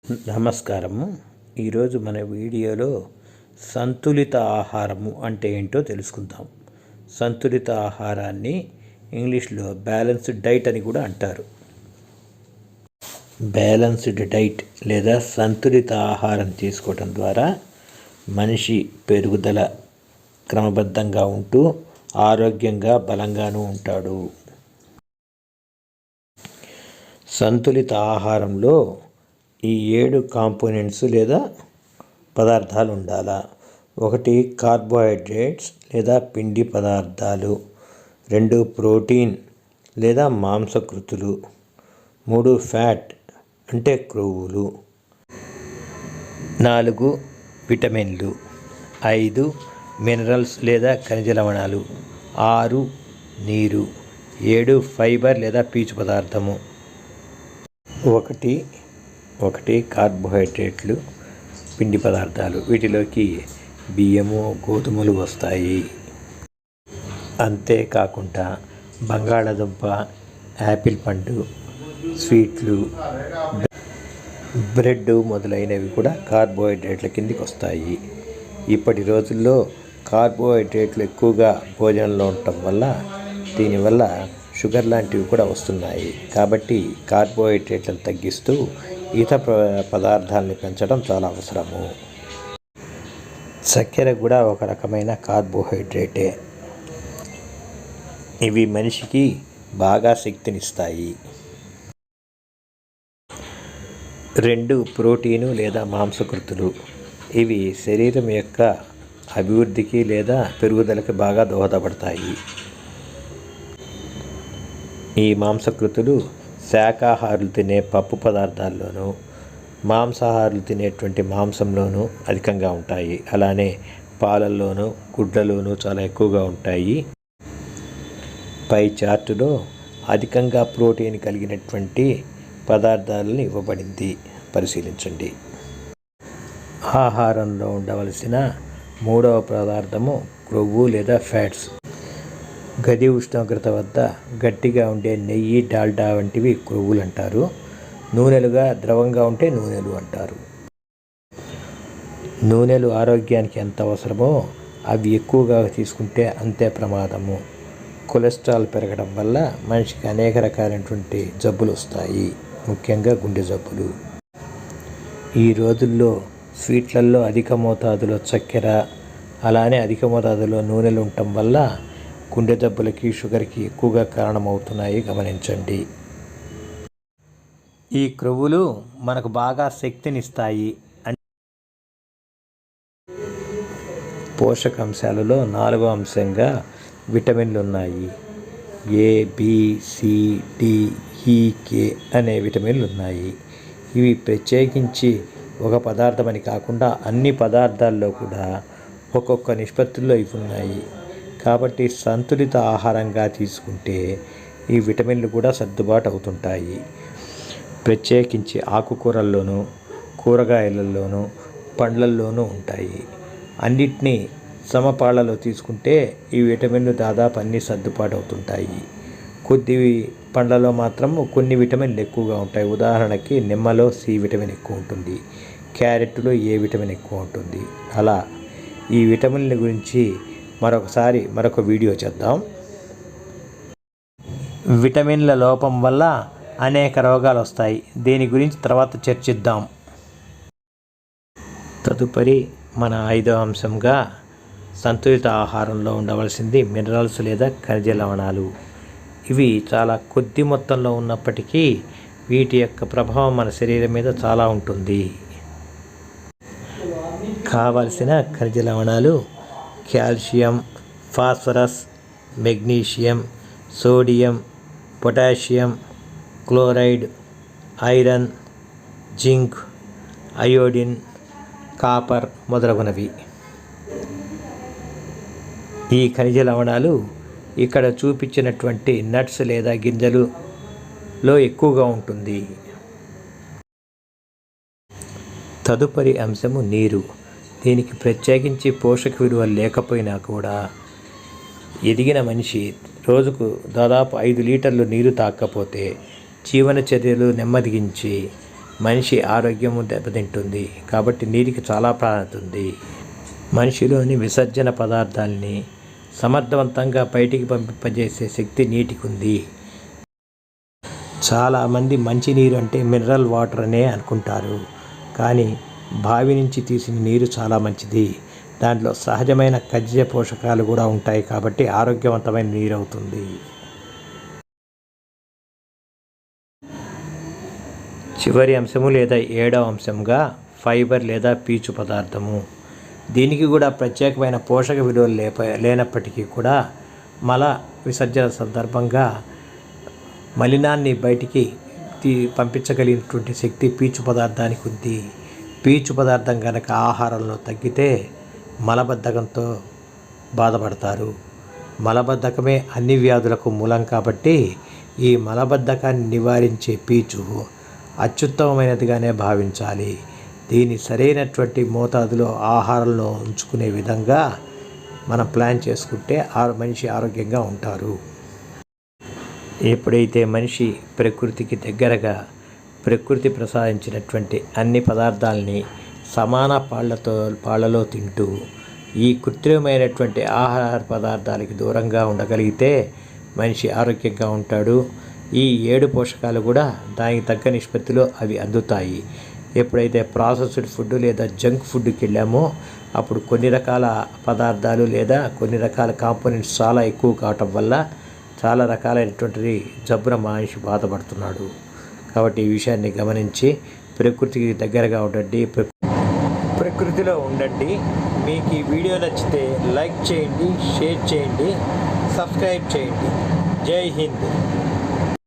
నమస్కారము. ఈరోజు మన వీడియోలో సంతులిత ఆహారము అంటే ఏంటో తెలుసుకుందాం. సంతులిత ఆహారాన్ని ఇంగ్లీష్లో బ్యాలెన్స్డ్ డైట్ అని కూడా అంటారు. బ్యాలెన్స్డ్ డైట్ లేదా సంతులిత ఆహారం తీసుకోవడం ద్వారా మనిషి పెరుగుదల క్రమబద్ధంగా ఉంటూ ఆరోగ్యంగా బలంగానూ ఉంటాడు. సంతులిత ఆహారంలో ఈ 7 కాంపోనెంట్స్ లేదా పదార్థాలు ఉండాలా. 1 కార్బోహైడ్రేట్స్ లేదా పిండి పదార్థాలు, 2 ప్రోటీన్ లేదా మాంసకృతులు, 3 ఫ్యాట్ అంటే క్రొవ్వులు, 4 విటమిన్లు, 5 మినరల్స్ లేదా ఖనిజ లవణాలు, 6 నీరు, 7 ఫైబర్ లేదా పీచు పదార్థము. 1 కార్బోహైడ్రేట్లు పిండి పదార్థాలు, వీటిలోకి బియ్యము గోధుమలు వస్తాయి. అంతేకాకుండా బంగాళాదుంప, యాపిల్ పండు, స్వీట్లు, బ్రెడ్ మొదలైనవి కూడా కార్బోహైడ్రేట్ల కిందికి వస్తాయి. ఇప్పటి రోజుల్లో కార్బోహైడ్రేట్లు ఎక్కువగా భోజనంలో ఉండటం వల్ల దీనివల్ల షుగర్ లాంటివి కూడా వస్తున్నాయి. కాబట్టి కార్బోహైడ్రేట్లను తగ్గిస్తూ ఇతర పదార్థాలని పెంచడం చాలా అవసరము. చక్కెర కూడా ఒక రకమైన కార్బోహైడ్రేటే. ఇవి మనిషికి బాగా శక్తినిస్తాయి. 2 ప్రోటీను లేదా మాంసకృతులు, ఇవి శరీరం యొక్క అభివృద్ధికి లేదా పెరుగుదలకి బాగా దోహదపడతాయి. ఈ మాంసకృతులు శాకాహారులు తినే పప్పు పదార్థాల్లోనూ, మాంసాహారులు తినేటువంటి మాంసంలోనూ అధికంగా ఉంటాయి. అలానే పాలల్లోనూ గుడ్లలోనూ చాలా ఎక్కువగా ఉంటాయి. పై చార్టులో అధికంగా ప్రోటీన్ కలిగినటువంటి పదార్థాలను ఇవ్వబడింది, పరిశీలించండి. ఆహారంలో ఉండవలసిన 3వ పదార్థము క్రొవ్వు లేదా ఫ్యాట్స్. గది ఉష్ణోగ్రత వద్ద గట్టిగా ఉండే నెయ్యి, డాల్డా వంటివి క్రొవ్వులు అంటారు. నూనెలుగా ద్రవంగా ఉంటే నూనెలు అంటారు. నూనెలు ఆరోగ్యానికి ఎంత అవసరమో అవి ఎక్కువగా తీసుకుంటే అంతే ప్రమాదము. కొలెస్ట్రాల్ పెరగడం వల్ల మనిషికి అనేక రకాలైనటువంటి జబ్బులు వస్తాయి, ముఖ్యంగా గుండె జబ్బులు. ఈ రోజుల్లో స్వీట్లలో అధిక మోతాదులో చక్కెర, అలానే అధిక మోతాదులో నూనెలు ఉండటం వల్ల గుండె జబ్బులకి, షుగర్కి ఎక్కువగా కారణమవుతున్నాయి, గమనించండి. ఈ క్రొవ్వులు మనకు బాగా శక్తినిస్తాయి. పోషకాంశాలలో 4వ అంశంగా విటమిన్లు ఉన్నాయి. A, B, C, D, E, K అనే విటమిన్లు ఉన్నాయి. ఇవి ప్రత్యేకించి ఒక పదార్థమని కాకుండా అన్ని పదార్థాల్లో కూడా ఒక్కొక్క నిష్పత్తుల్లో ఇవి ఉన్నాయి. కాబట్టి సంతులిత ఆహారంగా తీసుకుంటే ఈ విటమిన్లు కూడా సర్దుబాటు అవుతుంటాయి. ప్రత్యేకించి ఆకుకూరల్లోనూ, కూరగాయలలోనూ, పండ్లల్లోనూ ఉంటాయి. అన్నిటినీ సమపాళ్లలో తీసుకుంటే ఈ విటమిన్లు దాదాపు అన్నీ సర్దుబాటు అవుతుంటాయి. కొద్ది పండ్లలో మాత్రం కొన్ని విటమిన్లు ఎక్కువగా ఉంటాయి. ఉదాహరణకి నిమ్మలో C విటమిన్ ఎక్కువ ఉంటుంది, క్యారెట్లో A విటమిన్ ఎక్కువ ఉంటుంది. అలా ఈ విటమిన్ల గురించి మరొక వీడియో చేద్దాం. విటమిన్ల లోపం వల్ల అనేక రోగాలు వస్తాయి. దీని గురించి తర్వాత చర్చిద్దాం. తదుపరి మన 5వ అంశంగా సంతులిత ఆహారంలో ఉండవలసింది మినరల్స్ లేదా ఖనిజ లవణాలు. ఇవి చాలా కొద్ది మొత్తంలో ఉన్నప్పటికీ వీటి యొక్క ప్రభావం మన శరీరం మీద చాలా ఉంటుంది. కావలసిన ఖనిజ లవణాలు calcium, phosphorus, magnesium, sodium, potassium, chloride, iron, zinc, iodine, copper మొదలగునవి. ఈ ఖనిజ లవణాలు ఇక్కడ చూపించినటువంటి నట్స్ లేదా గింజలులో ఎక్కువగా ఉంటుంది. తదుపరి అంశము నీరు. దీనికి ప్రత్యేకించి పోషక విలువలు లేకపోయినా కూడా ఎదిగిన మనిషి రోజుకు దాదాపు 5 లీటర్లు నీరు తాగకపోతే జీవన చర్యలు నెమ్మదించి మనిషి ఆరోగ్యము దెబ్బతింటుంది. కాబట్టి నీటికి చాలా ప్రాధాన్యత ఉంది. మనిషిలోని విసర్జన పదార్థాలని సమర్థవంతంగా బయటికి పంపింపజేసే శక్తి నీటికి ఉంది. చాలామంది మంచినీరు అంటే మినరల్ వాటర్ అనే అనుకుంటారు. కానీ బావి నుంచి తీసిన నీరు చాలా మంచిది. దాంట్లో సహజమైన ఖనిజ పోషకాలు కూడా ఉంటాయి. కాబట్టి ఆరోగ్యవంతమైన నీరు అవుతుంది. చివరి అంశము లేదా 7వ అంశంగా ఫైబర్ లేదా పీచు పదార్థము. దీనికి కూడా ప్రత్యేకమైన పోషక విలువలు లేనప్పటికీ కూడా మల విసర్జన సందర్భంగా మలినాన్ని బయటికి పంపించగలిగినటువంటి శక్తి పీచు పదార్థానికి ఉంది. పీచు పదార్థం కనుక ఆహారంలో తగ్గితే మలబద్ధకంతో బాధపడతారు. మలబద్ధకమే అన్ని వ్యాధులకు మూలం. కాబట్టి ఈ మలబద్ధకాన్ని నివారించే పీచు అత్యుత్తమమైనదిగానే భావించాలి. దీన్ని సరైనటువంటి మోతాదులో ఆహారంలో ఉంచుకునే విధంగా మనం ప్లాన్ చేసుకుంటే మనిషి ఆరోగ్యంగా ఉంటారు. ఎప్పుడైతే మనిషి ప్రకృతికి దగ్గరగా ప్రకృతి ప్రసాదించినటువంటి అన్ని పదార్థాలని సమాన పాళ్ళలో తింటూ ఈ కృత్రిమమైనటువంటి ఆహార పదార్థాలకి దూరంగా ఉండగలిగితే మనిషి ఆరోగ్యంగా ఉంటాడు. ఈ 7 పోషకాలు కూడా దానికి తగ్గ నిష్పత్తిలో అవి అందుతాయి. ఎప్పుడైతే ప్రాసెస్డ్ ఫుడ్ లేదా జంక్ ఫుడ్కి వెళ్ళామో అప్పుడు కొన్ని రకాల పదార్థాలు లేదా కొన్ని రకాల కాంపోనెంట్స్ చాలా ఎక్కువ కావటం వల్ల చాలా రకాలైనటువంటి జబ్బున మనిషి బాధపడుతున్నాడు. కాబట్టి ఈ విషయాన్ని గమనించి ప్రకృతికి దగ్గరగా ఉండండి, ప్రకృతిలో ఉండండి. మీకు ఈ వీడియో నచ్చితే లైక్ చేయండి, షేర్ చేయండి, సబ్స్క్రైబ్ చేయండి. జై హింద్.